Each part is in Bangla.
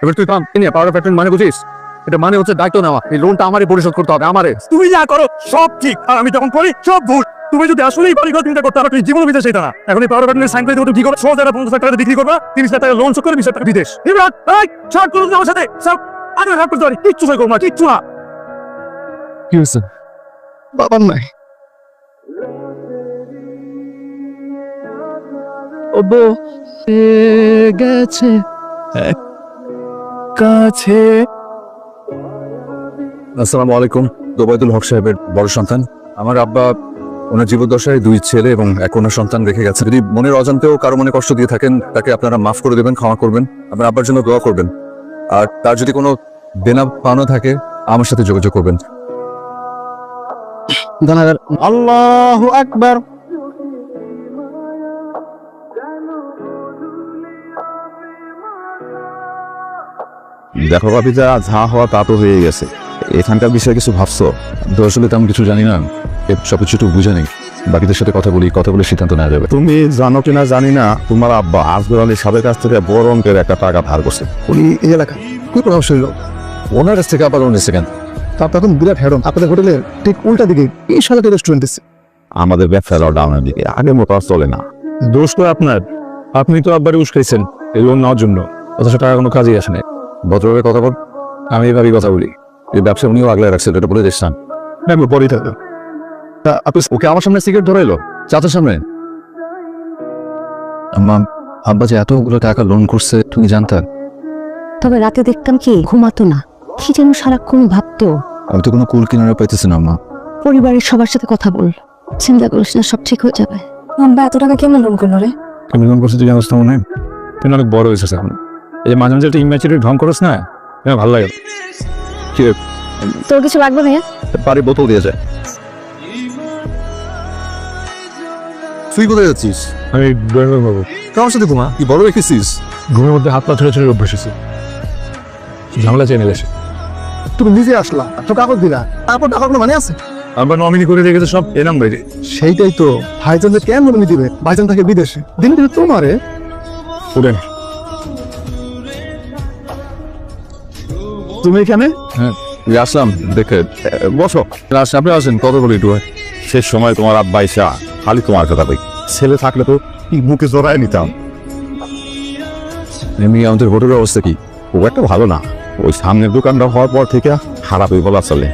এবার তুই থাম নিয়ে পাওয়ার প্যাটার্ন মানে বুঝিস? এটা মানে হচ্ছে দায়িত্ব নেওয়া। এই লোনটা আমারই পরিশোধ করতে হবে, আমারে। তুমি যা করো সব ঠিক, আর আমি যখন করি সব ভুল। তুমি যদি আসলেই বাড়ি ঘর চিন্তা করতে পারো, তুমি জীবন বিদেশ এটা না। এখন এই পাওয়ার প্যাটার্নের সাইন করে দেবো, তুমি কি করো? 50,000 টাকা বিক্রি করবা, 30 লাখ টাকা লোন শোধ করে 20 লাখ টাকা বিদেশ। ইমরান এই ছাড় করুন আমার সাথে, স্যার আমি হাত করতে পারি, কিচ্ছু সই করবো না, কিচ্ছু না। কি হয়েছে? বাবার নাই। ওবো গেছে কাছে। আসসালামু আলাইকুম। দোবায়দুল হক সাহেবের বড় সন্তান। আমার আব্বা ওনার জীবদ্দশায় 2 ছেলে এবং 1 কন্যা সন্তান রেখে গেছে। যদি মনের অজান্তেও কারো মনে কষ্ট দিয়ে থাকেন, তাকে আপনারা মাফ করে দেবেন, ক্ষমা করবেন, আপনার আব্বার জন্য দোয়া করবেন। আর তার যদি কোনো দেনা পাওনা থাকে আমার সাথে যোগাযোগ করবেন। আল্লাহু আকবার। দেখো ভাবিজা, যা হওয়া তা তো হয়ে গেছে। এখানকার বিষয়ে কিছু ভাবছো? আসলে তেমন কিছু জানি না, সবকিছু একটু বুঝে নেই। বাকিদের সাথে কথা বলে সিদ্ধান্ত নেওয়া যাবে। তুমি জানো কিনা জানি না, তোমার আব্বা আসগর আলী সাহেবের কাছ থেকে বড় অঙ্কের একটা টাকা ধার করছে। উনি এই এলাকা কি প্রভাব শৈল? ওনার কাছ থেকে আবার লোন নিচ্ছে কেন? তারপর এখন বিরাট হেরন আপনাদের হোটেলের ঠিক উল্টা দিকে এই সালাতে রেস্টুরেন্ট আছে। আমাদের ব্যবসা লকডাউনের দিকে আগের মতো আর চলে না। দোষ তো আপনার, আপনি তো আব্বারে উস্কাইছেন এই লোন নেওয়ার জন্য, অথচ টাকা কোনো কাজেই আসে না। ভদ্রভাবে কথা বল। আমি এভাবেই কথা বলি। এই ব্যবসা উনিও আগলে রাখছে, এটা বলে দিস না। আমি পরেই থাকবো। আপনি ওকে আমার সামনে সিগারেট ধরাইলো, চাচার সামনে। আম্মা, আব্বা যে এতগুলো টাকা লোন করছে তুমি জানতা? তবে রাতে দেখতাম কি ঘুমাতো না, কি যেন সারাক্ষণ ভাবতো। আমি তো কোনো কুল কিনারা পাইতেছি না আম্মা। পরিবারের সবার সাথে কথা বল, চিন্তা করিস না, সব ঠিক হয়ে যাবে। আব্বা এত টাকা কেমন লোন করলো রে? তুমি লোন করছো তুই জানোস তো মনে হয়? তুই অনেক বড় হয়েছিস এখন। এই যে মাঝে মাঝে একটা ইম্যাচুরিটি ঢং করস না, আমার ভালো লাগে। কি তোর কিছু লাগবে ভাইয়া? পারি বোতল দিয়ে যায়। তুই কোথায় যাচ্ছিস? আমি ড্রয়িং রুম পাবো। কার সাথে ঘুমা? কি বড় রেখেছিস? ঘুমের মধ্যে হাত পা ছেড়ে ছেড়ে অভ্যাস হয়েছে, ঝামেলা চেয়ে নিলে। তুমি নিজে আসলা, তো কাগজ দিলা, তারপর টাকাগুলো মানে আছে। আব্বা নমিনি করে রেখেছে সব এ নাম বাইরে। সেইটাই তো, ভাইজানকে কেন তুমি দিবে? ভাইজান থাকে বিদেশে, দিনে দিনে তোমারে। উঠেন। তুমি এখানে হ্যাঁ আসলাম দেখে। বসো। আপনি আসেন, কথা বলি একটু। শেষ সময় তোমার আব্বা ইসা খালি তোমার কথা কই। ছেলে থাকলে তো মুখে জড়ায় নিতাম। এমনি আমাদের হোটেলের অবস্থা কি? ও একটা ভালো না, ওই সামনের দোকানটা হওয়ার পর থেকে খারাপ হয়ে বলা চলে।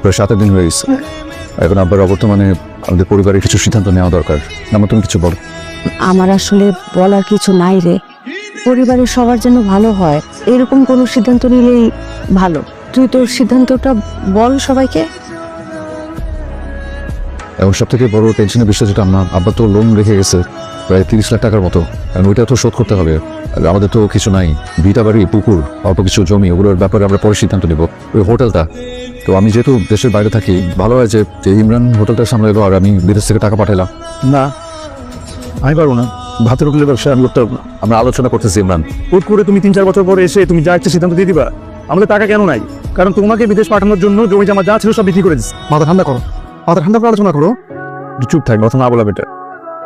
প্রায় 7 দিন হয়ে গেছে। এখন আব্বার অবর্তমানে আমাদের পরিবারের কিছু সিদ্ধান্ত নেওয়া দরকার। আমার তুমি কিছু বলো। আমার আসলে বলার কিছু নাই রে। পরিবারের সবার যেন ভালো হয়, এরকম কোনো সিদ্ধান্ত নিলেই ভালো। তুই তোর সিদ্ধান্তটা বল সবাইকে। এবং সব থেকে বড় টেনশনের বিষয় যেটা, আমার আব্বা তো লোন রেখে গেছে প্রায় 30 লাখ টাকার মতো। কারণ ওইটা তো শোধ করতে হবে। আর আমাদের তো কিছু নাই, ভিটা বাড়ি, পুকুর, অল্প কিছু জমি, ওগুলোর ব্যাপারে আমরা পরে সিদ্ধান্ত নেব। ওই হোটেলটা তো আমি যেহেতু দেশের বাইরে থাকি, ভালো হয় যে ইমরান হোটেলটা সামলাইলো আর আমি বিদেশ থেকে টাকা পাঠাইলাম। না, আমি পারবো না। ভাতের হোটেলের ব্যবসা আমি করতে পারবো না। আমরা আলোচনা করতেছি ইমরান। হুট করে তুমি 3-4 বছর পরে এসে তুমি যা ইচ্ছে সিদ্ধান্ত দিয়ে দিবা? আমাদের টাকা কেন নাই? কারণ তোমাকে বিদেশ পাঠানোর জন্য জমি জমা যা ছিল সব বিক্রি করে দিচ্ছি। মাথা ঠান্ডা করো, মাথা ঠান্ডা করে আলোচনা করো। চুপ থাক, কথা না বলা বেটার।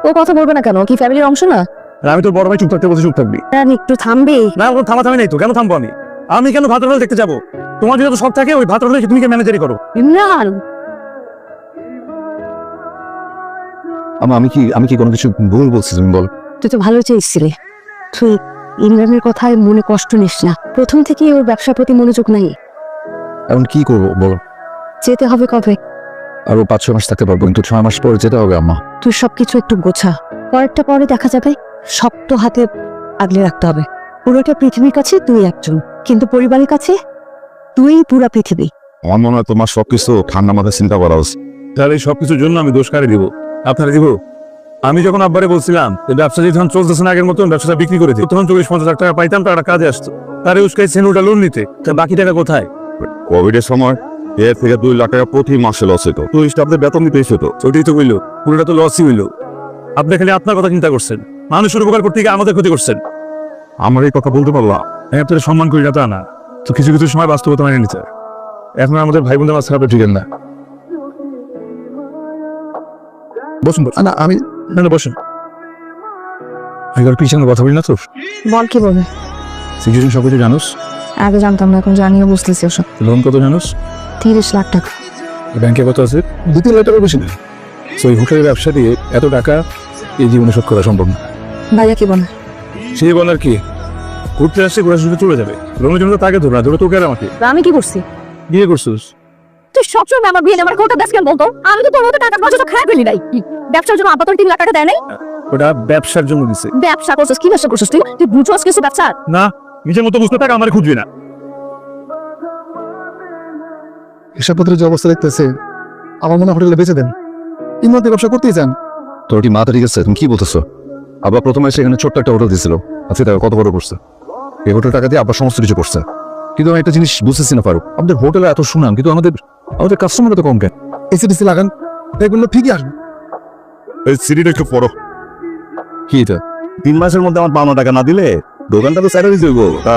ও কথা বলবে না কেন? কি ফ্যামিলির অংশ না? আর আমি তোর বড় ভাই, চুপ থাকতে বলছি চুপ থাকবি। একটু থামবি? না, কোনো থামাথামি নেই তো, কেন থামবো আমি? আমি কেন ভাতের হোটেল দেখতে যাবো? তোমার যদি তো শখ থাকে ওই ভাতের হোটেল তুমি ম্যানেজারই করো। ইমরান, আমি কি কোনো কিছু ভুল বলছি? তুমি বল। তুই তো ভালো চেয়েছিলি। তুই ইমরানের কথায় মনে কষ্ট নিস না। প্রথম থেকেই ওর ব্যবসার প্রতি মনোযোগ নাই। এখন কি করবো বলো? যেতে হবে কবে? আরো 5-6 মাস থাকতে পারবো, কিন্তু 6 মাস পর যেতে হবে আম্মা। তুই সবকিছু একটু গোছা, পরেরটা পরে দেখা যাবে। শক্ত হাতে আগলে রাখতে হবে। পুরোটা পৃথিবীর কাছে তুই একজন, কিন্তু পরিবারের কাছে তুই পুরা পৃথিবী। আমার মনে হয় তোমার সবকিছু ঠান্ডা মাথায় চিন্তা করা উচিত। তাহলে এই সবকিছুর জন্য আমি দোষ কারে দিব? আপনারা দিব? আমি যখন আব্বারে বলছিলাম যে ব্যবসা যখন চলতেছে না আগের মতন, ব্যবসাটা বিক্রি করে দিই, তখন 40-50 লাখ টাকা পাইতাম, টাকাটা কাজে আসতো। তারে উস্কাইছেন ওটা লোন নিতে, তা বাকি টাকা কোথায়? কোভিডের সময় 1 থেকে 2 লাখ টাকা প্রতি মাসে লস হতো। তো স্টাফদের বেতন দিতে হতো। ওইটাই তো হইলো, পুরোটা তো লসই হইলো। আপনি খালি আপনার কথা চিন্তা করছেন, মানুষের উপকার করতে গিয়ে আমাদের ক্ষতি করছেন। আমার এই কথা বলতে পারলাম। আমি আপনাদের সম্মান করি না তা না, তো কিছু কিছু সময় বাস্তবতা মেনে নিতে হয়। এখন আমাদের ভাই বোনদের মাঝখানে আপনি ঠিকেন না। বসুন বসুন। না আমি না, বসুন। এবার পিছনে কথা বলি না তো বল কি বলবে? সিচুয়েশন সব কিছু জানোস আগে জানতাম না, এখন জানিও বুঝতেছি ওসব। লোন কত জানোস 30 লাখ টাকা। ব্যাংকে কত আছে 2-3 লাখ টাকার বেশি না সো এই হোটেলের ব্যবসা দিয়ে এত টাকা এই জীবনে শোধ করা সম্ভব না ভাইয়া কি বলে? সেই বলার কি, ঘুরতে আসছে ঘোরা শুধু চলে যাবে। লোনের জন্য তাকে ধরো না, ধরো তোকে আর আমাকে। আমি কি করছি? বিয়ে করছিস তুই সবসময় আমার বিয়ে আমার কোটা দাস কেন বলতো? আমি তো তোর মতো টাকা পয়সা খারাপ ফেলি নাই। ব্যবসার জন্য আপাতত 3 লাখ টাকা দেয় নাই। ওটা ব্যবসার জন্য দিছে। ব্যবসা করছিস? কি ব্যবসা করছিস তুই? তুই বুঝছস কিছু ব্যবসা? না, নিজের মতো বুঝতে থাক, আমার খুঁজবি না। হিসাবপত্রের যে অবস্থা দেখতেছে আমার মনে হয় হোটেলে বেঁচে দেন। ইমরান ব্যবসা করতেই চান। তোর কি মাথা ঠিক আছে তুমি কি বলতেছো আবার প্রথমে এসে এখানে ছোট্ট একটা হোটেল দিয়েছিল আজকে টাকা কত বড় করছে এই হোটেল টাকা দিয়ে আবার সমস্ত কিছু করছে কিন্তু আমি একটা জিনিস বুঝতেছি না ফারুক আমাদের হোটেলে এত সুনাম কিন্তু আমাদের কাস্টমার তো কম কেন এসিডিসি লাগান, এগুলো ঠিকই আসবে। এই সিডিটা একটু পড়ো। কি এটা 3 মাসের মধ্যে আমার পাওনা টাকা না দিলে দোকানটা তো স্যালারি দেবো। তা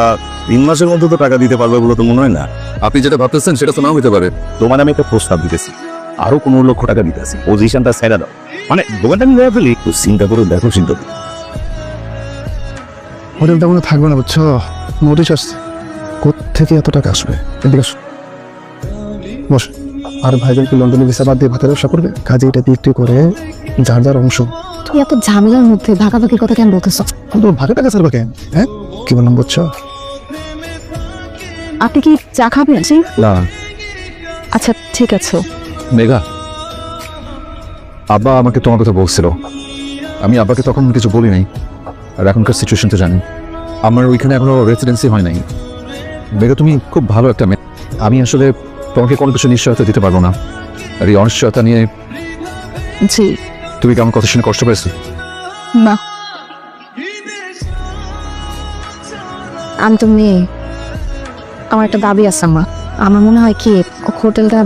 3 মাসের মধ্যে তো টাকা দিতে পারবে বলে তো মনে হয় না। আপনি যেটা ভাবতেছেন সেটা তো নাও হতে পারে তোমার আমি একটা প্রস্তাব দিতেছি, আরো 15 লক্ষ টাকা দিতেছি, পজিশনটা ছেড়ে দাও। মানে দোকানটা নিয়ে ফেলি, তো চিন্তা করে দেখো, চিন্তা করো। হোটেলটা মনে হয় থাকবে না, বুঝছো? নোটিশ আসছে। কোত্থেকে এত টাকা আসবে? এদিকে আসো, বস। আর ভাইজান কি লন্ডনে ভিসা বাদ দিয়ে ভাতের ব্যবসা করবে? কাজে এটা বিক্রি করে যার যার অংশ। তুই এত ঝামেলার মধ্যে ভাগাভাগির কথা কেন বলতেছস? কিন্তু ভাগে টাকা ছাড়বে কেন? হ্যাঁ, কি বললাম বুঝছো? আপনি কি চা খাবেন? না আচ্ছা ঠিক আছে। মেঘা আব্বা আমাকে তোমার কথা বলছিল আমি আব্বাকে তখন কিছু বলি নাই আর এখনকার সিচুয়েশন তো জানি আমার ওইখানে এখনো রেসিডেন্সি হয় নাই মেঘা তুমি খুব ভালো একটা মেয়ে আমি আসলে তোমাকে কোনো কিছু নিশ্চয়তা দিতে পারবো না আর এই অনিশ্চয়তা নিয়ে জি তুমি কি আমার কথা শুনে কষ্ট পেয়েছো না, আমি তো মেয়ে, আমার একটা দাবি আছে। আমার মনে হয় কি হোটেলটা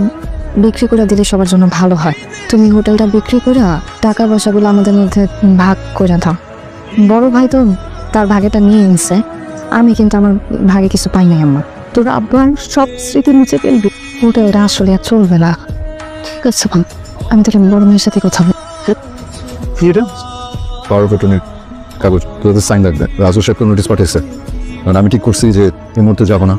বিক্রি করে দিলে সবার জন্য ভালো হয়। তুমি হোটেলটা বিক্রি করে টাকা পয়সাগুলো আমাদের মধ্যে ভাগ করে দাও। বড় ভাই তো তার ভাগেটা নিয়ে নিছে, আমি কিন্তু আমার ভাগে কিছু পাই নাই। আমার তোর আব্বার সব স্মৃতি নিচে ফেলবি, হোটেলটা আসলে আর চলবে না। ঠিক আছে বোন, আমি তোর বড় মেয়ের সাথে কথা বলি। কি এটা পাওয়ার পেটনের কাগজ তোদের সাইন লাগবে রাজু সাহেব নোটিস পাঠিয়েছে কারণ আমি ঠিক করছি যে এই মুহূর্তে যাবো না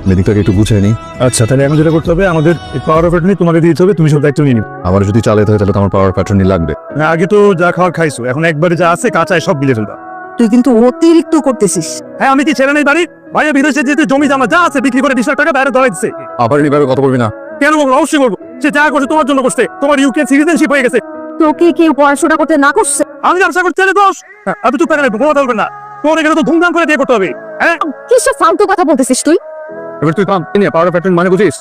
মেদিকটাকে একটু গুছিয়ে নিই আচ্ছা, তাহলে এখন যেটা করতে হবে, আমাদের পাওয়ার অফ অ্যাটর্নি তোমাকে দিতে হবে, তুমি সব দায়িত্ব নিয়ে নিবে। আমার যদি চালাতে হয় তাহলে তো আমার পাওয়ার প্যাটার্নই লাগবে আগে তো যা খাওয়ার খাইছো, এখন একবারে যা আছে কাঁচায় সব বিলে ফেলবা। তুই কিন্তু অতিরিক্ত করতেছিস। হ্যাঁ, আমি কি ছেড়ে নেই বাড়ি? ভাইয়া বিদেশে যেতে জমি জমা যা আছে বিক্রি করে 20 লাখ টাকা বাইরে ধরে দিচ্ছে। আবার এইভাবে কথা বলবি না কেন বলবো? অবশ্যই বলবো। সে যা করছে তোমার জন্য করছে, তোমার ইউকে সিটিজেনশিপ হয়ে গেছে। তোকে কেউ পড়াশোনা করতে না করছে? আমি ব্যবসা করতে চাইলে দোষ। আমি চুপ থাকলে কোনো কথা বলবেন না। তোর এখানে তো ধুমধাম করে দিয়ে করতে হবে। হ্যাঁ, কিসব ফালতু কথা বলতেছিস তুই? এবার তুই কাম নিয়ে পাওয়ার প্যাটার্ন মানে বুঝিস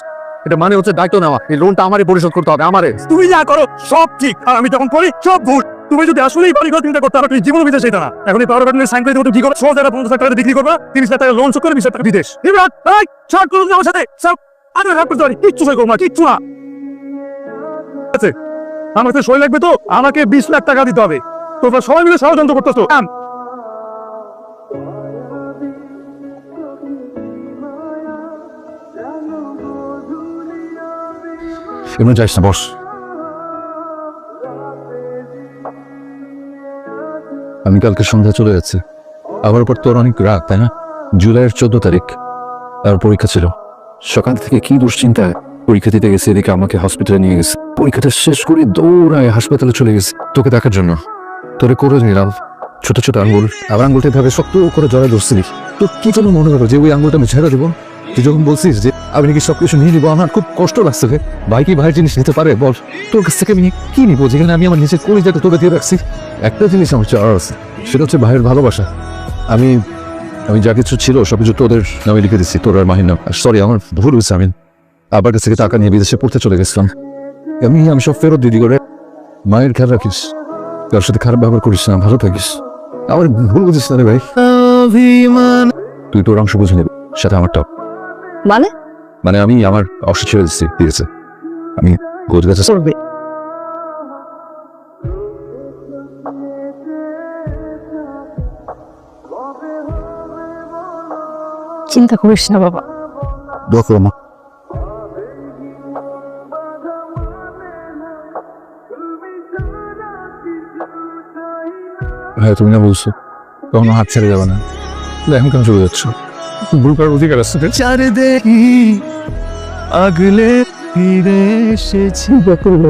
এটা মানে হচ্ছে দায়িত্ব নেওয়া এই লোনটা আমারই পরিশোধ করতে হবে আমারে তুমি যা করো সব ঠিক, আর আমি যখন করি সব ভুল। তুমি যদি আসলেই বাড়ি ঘর চিন্তা করতে পারো, তুমি জীবন বিদেশ এটা না। এখন এই পাওয়ার প্যাটার্নের সাইন করে দেবো, তুমি কি করো? 50 লাখ টাকা বিক্রি করবা, 30 লাখ টাকা লোন শোধ করে 20 লাখ টাকা বিদেশ। ইমরান, এই ছাড় করুন আমার সাথে সব। আমি হাত করতে পারি, কিচ্ছু সই করবো না, কিচ্ছু না। আছে আমার কাছে সই লাগবে তো, আমাকে 20 লাখ টাকা দিতে হবে। তোমরা সবাই মিলে ষড়যন্ত্র করতেছো। এমন যাইস না বস আমি কালকে সন্ধ্যা চলে যাচ্ছি আবার পর তোর অনেক রাত তাই না জুলাইয়ের 14 তারিখ তার পরীক্ষা ছিল সকাল থেকে কি দুশ্চিন্তায় পরীক্ষা দিতে গেছে এদিকে আমাকে হসপিটালে নিয়ে গেছে পরীক্ষাটা শেষ করে দৌড়ায় হাসপাতালে চলে গেছে তোকে দেখার জন্য তোরে করে নিলাম ছোট ছোট আঙ্গুল আবার আঙ্গুলটা ভাবে শক্ত করে জড়ায় ধরছিলি তো কি জন্য মনে করো যে ওই আঙ্গুলটা আমি ছেড়ে দেবো তুই যখন বলছিস যে আমি নাকি সবকিছু নিয়ে নিবো আমার খুব কষ্ট লাগছে রে ভাই কি ভাইয়ের জিনিস নিতে পারে বল তোর কাছ থেকে আমি কি নিবো যেখানে আমি আমার নিজের কলিজাটা তোকে দিয়ে রাখছি একটা জিনিস আমার চাওয়ার আছে সেটা হচ্ছে ভাইয়ের ভালোবাসা আমি আমি যা কিছু ছিল সবকিছু তোদের নামে লিখে দিচ্ছি তোর আর মাহির নাম সরি আমার ভুল হয়েছে আমি আবার কাছ থেকে টাকা নিয়ে বিদেশে পড়তে চলে গেছিলাম আমি সব ফেরত দিদি করে মায়ের খেয়াল রাখিস তার সাথে খারাপ ব্যবহার করিস না ভালো থাকিস আমার ভুল বুঝিস না রে ভাই তুই তোর অংশ বুঝে নিবি সাথে আমারটাও মানে মানে আমি আমার অংশ ছেড়ে দিচ্ছি ঠিক আছে আমি গোছ গাছে করবে চিন্তা করিস না বাবা দেখো আমার হ্যাঁ তুমি না বলছো কখনো হাত ছেড়ে যাবে না। এখন কেন চলে যাচ্ছ? ভুল করার অধিকার আছে। চার দেখি আগলে ফিরে এসেছি বকুল